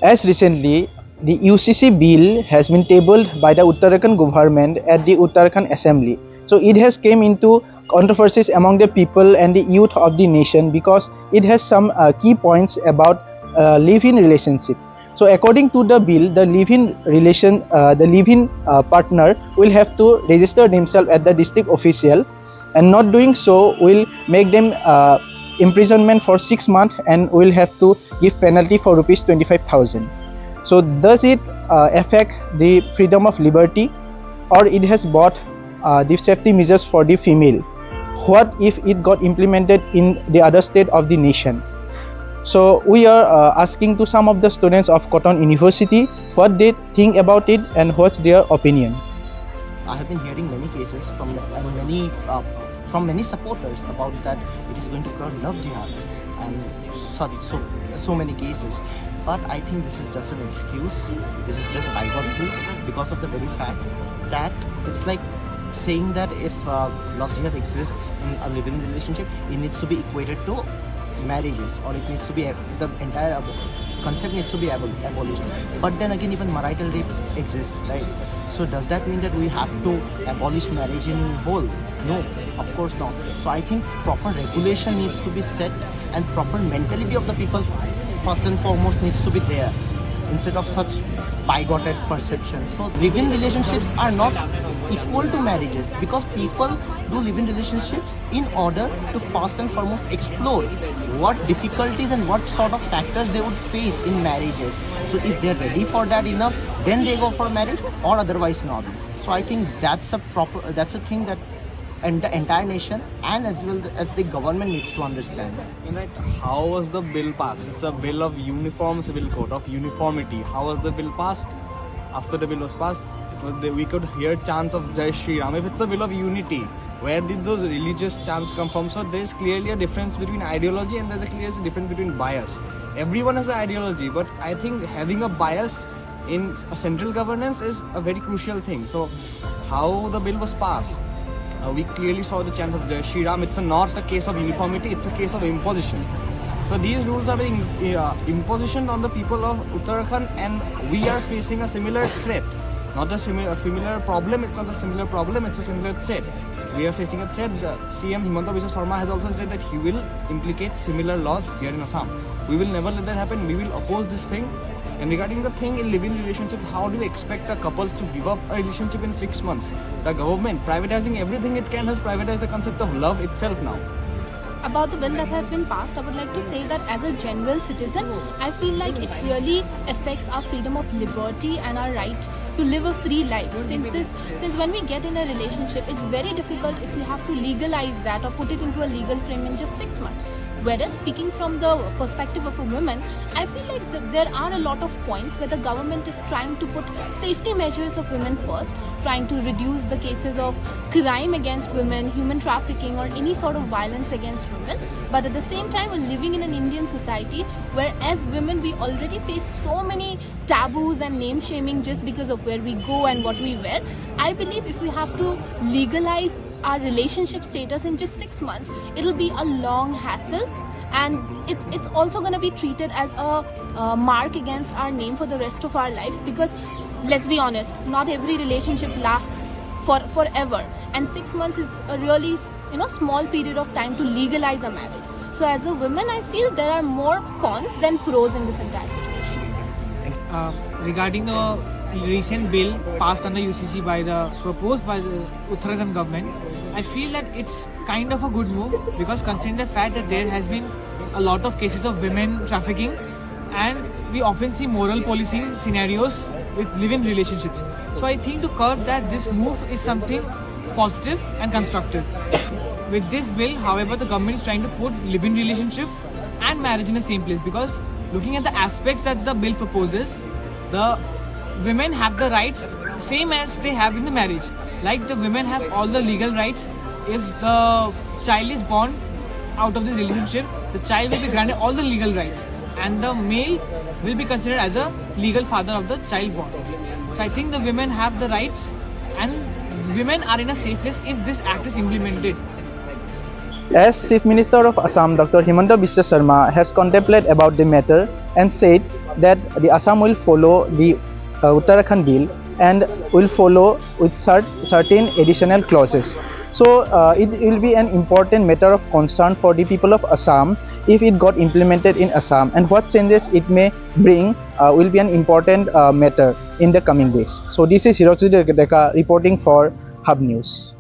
As recently, the UCC Bill has been tabled by the Uttarakhand government at the Uttarakhand Assembly. So it has came into controversies among the people and the youth of the nation because it has some key points about live-in relationship. So according to the bill, the live-in partner will have to register themselves at the district official, and not doing so will make them imprisonment for 6 months and will have to give penalty for rupees 25,000. So does it affect the freedom of liberty, or it has brought the safety measures for the female? What if it got implemented in the other state of the nation? So we are asking to some of the students of Cotton University what they think about it and what's their opinion. I have been hearing many cases from many supporters about that it is going to curb love jihad and so many cases. But I think this is just an excuse. This is just bygone because of the very fact that it's like saying that if love jihad exists in a living relationship, it needs to be equated to marriages, or it needs to be the entire concept needs to be abolished. But then again, even marital rape exists, right? So does that mean that we have to abolish marriage in whole? No, of course not. So I think proper regulation needs to be set, and proper mentality of the people first and foremost needs to be there instead of such bigoted perceptions. So live-in relationships are not equal to marriages, because people do live-in relationships in order to first and foremost explore what difficulties and what sort of factors they would face in marriages. So if they're ready for that enough, then they go for marriage, or otherwise not. So I think that's a thing that and the entire nation and as well as the government needs to understand. Right. How was the bill passed? It's a bill of uniform civil code, of uniformity. How was the bill passed? After the bill was passed, we could hear chants of Jai Shri Ram. If it's a bill of unity, where did those religious chants come from? So there is clearly a difference between ideology, and there's a clear difference between bias. Everyone has an ideology, but I think having a bias in a central governance is a very crucial thing. So how the bill was passed? We clearly saw the chants of Jai Shri Ram. It's not a case of uniformity, it's a case of imposition. So these rules are being imposition on the people of Uttarakhand, and we are facing a similar threat. Not a similar problem, it's not a similar problem, it's a similar threat. We are facing a threat. CM Himanta Biswa Sarma has also said that he will implicate similar laws here in Assam. We will never let that happen. We will oppose this thing. And regarding the thing in living relationship, how do you expect a couples to give up a relationship in 6 months? The government privatizing everything it can has privatized the concept of love itself now. About the bill that has been passed, I would like to say that as a general citizen, I feel like it really affects our freedom of liberty and our right to live a free life. Since when we get in a relationship, it's very difficult if we have to legalize that or put it into a legal frame in just 6 months. Whereas speaking from the perspective of a woman, I feel like there are a lot of points where the government is trying to put safety measures of women first, trying to reduce the cases of crime against women, human trafficking, or any sort of violence against women. But at the same time, we're living in an Indian society where as women we already face so many taboos and name shaming just because of where we go and what we wear. I believe if we have to legalize our relationship status in just 6 months, it'll be a long hassle, and it's also going to be treated as a mark against our name for the rest of our lives, because let's be honest, not every relationship lasts forever, and 6 months is a really small period of time to legalize a marriage. So as a woman, I feel there are more cons than pros in this entire situation. Regarding the recent bill passed under UCC proposed by the Uttarakhand government, I feel that it's kind of a good move, because considering the fact that there has been a lot of cases of women trafficking, and we often see moral policing scenarios with live-in relationships. So I think to curb that, this move is something positive and constructive. With this bill, however, the government is trying to put live-in relationship and marriage in the same place, because looking at the aspects that the bill proposes, the women have the rights same as they have in the marriage. Like the women have all the legal rights. If the child is born out of this relationship, the child will be granted all the legal rights, and the male will be considered as a legal father of the child born. So I think the women have the rights, and women are in a safe place if this act is implemented. As Chief Minister of Assam, Dr. Himanta Biswa Sarma has contemplated about the matter and said that the Assam will follow the Uttarakhand bill and will follow with certain additional clauses. So it will be an important matter of concern for the people of Assam if it got implemented in Assam, and what changes it may bring will be an important matter in the coming days. So this is Hiroksuji Deka reporting for Hub News.